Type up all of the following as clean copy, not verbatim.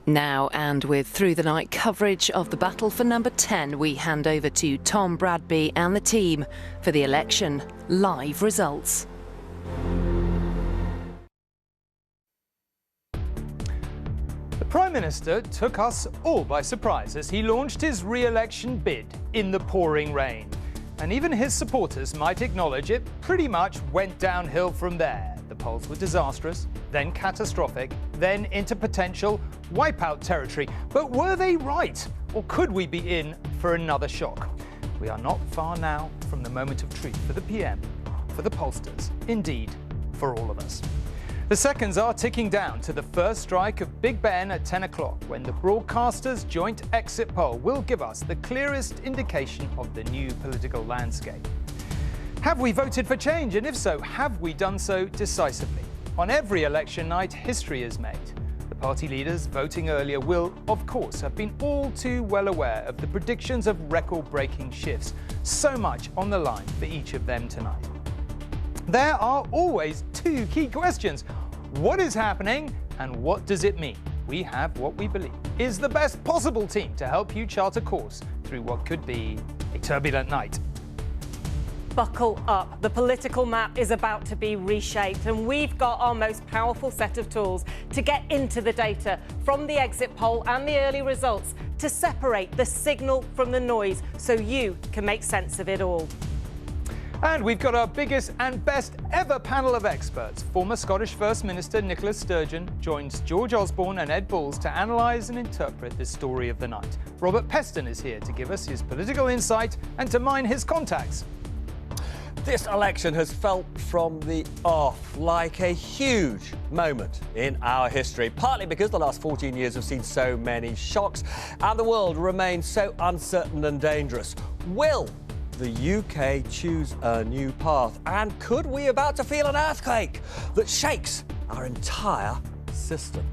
Now, and with Through the Night coverage of the battle for number 10, we hand over to Tom Bradby and the team for the election live results. The Prime Minister took us all by surprise as he launched his re-election bid in the pouring rain. And even his supporters might acknowledge it pretty much went downhill from there. The polls were disastrous, then catastrophic, then into potential wipeout territory. But were they right? Or could we be in for another shock? We are not far now from the moment of truth for the PM, for the pollsters, indeed, for all of us. The seconds are ticking down to the first strike of Big Ben at 10 o'clock, when the broadcaster's joint exit poll will give us the clearest indication of the new political landscape. Have we voted for change? And if so, have we done so decisively? On every election night, history is made. The party leaders voting earlier will, of course, have been all too well aware of the predictions of record-breaking shifts. So much on the line for each of them tonight. There are always two key questions. What is happening and what does it mean? We have what we believe is the best possible team to help you chart a course through what could be a turbulent night. Buckle up. The political map is about to be reshaped, and we've got our most powerful set of tools to get into the data from the exit poll and the early results to separate the signal from the noise so you can make sense of it all. And we've got our biggest and best ever panel of experts. Former Scottish First Minister Nicola Sturgeon joins George Osborne and Ed Balls to analyse and interpret the story of the night. Robert Peston is here to give us his political insight and to mine his contacts. This election has felt from the off like a huge moment in our history, partly because the last 14 years have seen so many shocks and the world remains so uncertain and dangerous. Will the UK choose a new path? And could we about to feel an earthquake that shakes our entire system?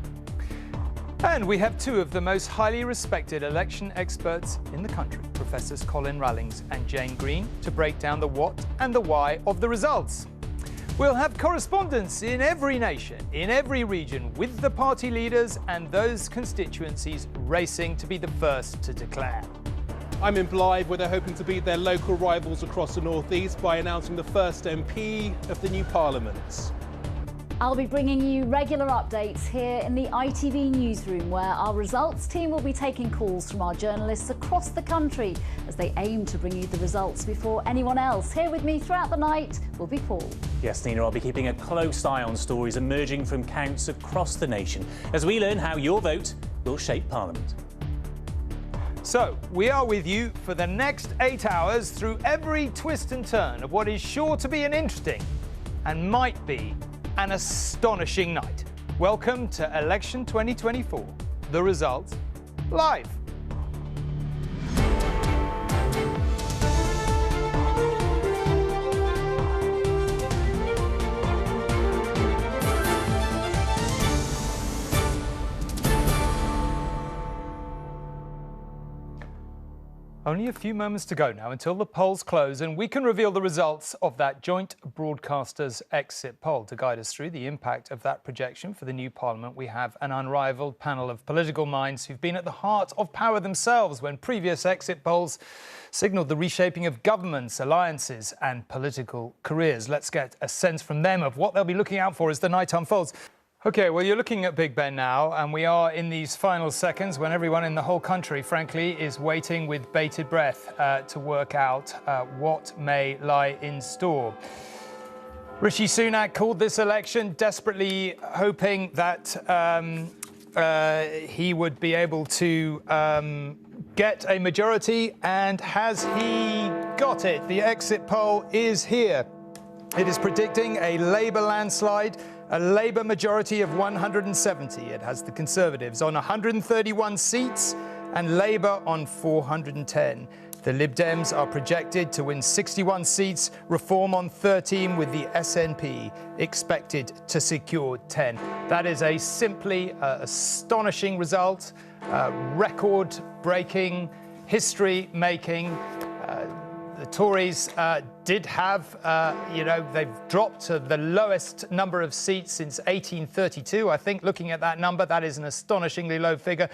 And we have two of the most highly respected election experts in the country, Professors Colin Rallings and Jane Green, to break down the what and the why of the results. We'll have correspondents in every nation, in every region, with the party leaders and those constituencies racing to be the first to declare. I'm in Blythe, where they're hoping to beat their local rivals across the northeast by announcing the first MP of the new Parliament. I'll be bringing you regular updates here in the ITV newsroom, where our results team will be taking calls from our journalists across the country as they aim to bring you the results before anyone else. Here with me throughout the night will be Paul. Yes, Nina, I'll be keeping a close eye on stories emerging from counts across the nation as we learn how your vote will shape Parliament. So, we are with you for the next 8 hours through every twist and turn of what is sure to be an interesting and might be an astonishing night. Welcome to Election 2024. The results live. Only a few moments to go now until the polls close and we can reveal the results of that joint broadcasters exit poll. To guide us through the impact of that projection for the new Parliament, we have an unrivalled panel of political minds who've been at the heart of power themselves when previous exit polls signalled the reshaping of governments, alliances and political careers. Let's get a sense from them of what they'll be looking out for as the night unfolds. OK, well, you're looking at Big Ben now, and we are in these final seconds when everyone in the whole country, frankly, is waiting with bated breath to work out what may lie in store. Rishi Sunak called this election, desperately hoping that he would be able to get a majority, and has he got it? The exit poll is here. It is predicting a Labour landslide, a Labour majority of 170. It has the Conservatives on 131 seats and Labour on 410. The Lib Dems are projected to win 61 seats, Reform on 13, with the SNP expected to secure 10. That is a simply astonishing result, record-breaking, history-making. The the Tories did have, they've dropped to the lowest number of seats since 1832. I think looking at that number, that is an astonishingly low figure.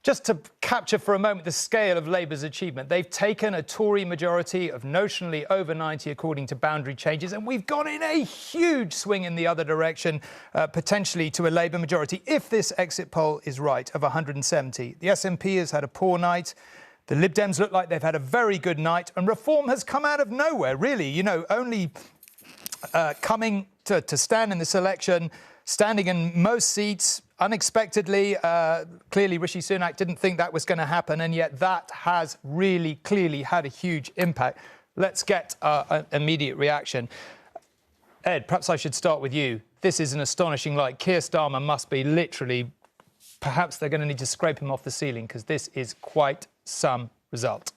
Just to capture for a moment the scale of Labour's achievement, they've taken a Tory majority of notionally over 90 according to boundary changes, and we've gone in a huge swing in the other direction, potentially to a Labour majority, if this exit poll is right, of 170. The SNP has had a poor night. The Lib Dems look like they've had a very good night, and Reform has come out of nowhere, really, only coming to stand in this election, standing in most seats unexpectedly. Clearly, Rishi Sunak didn't think that was going to happen, and yet that has really clearly had a huge impact. Let's get an immediate reaction. Ed, perhaps I should start with you. This is an astonishing light. Keir Starmer must be literally, perhaps they're going to need to scrape him off the ceiling, because this is quite some result.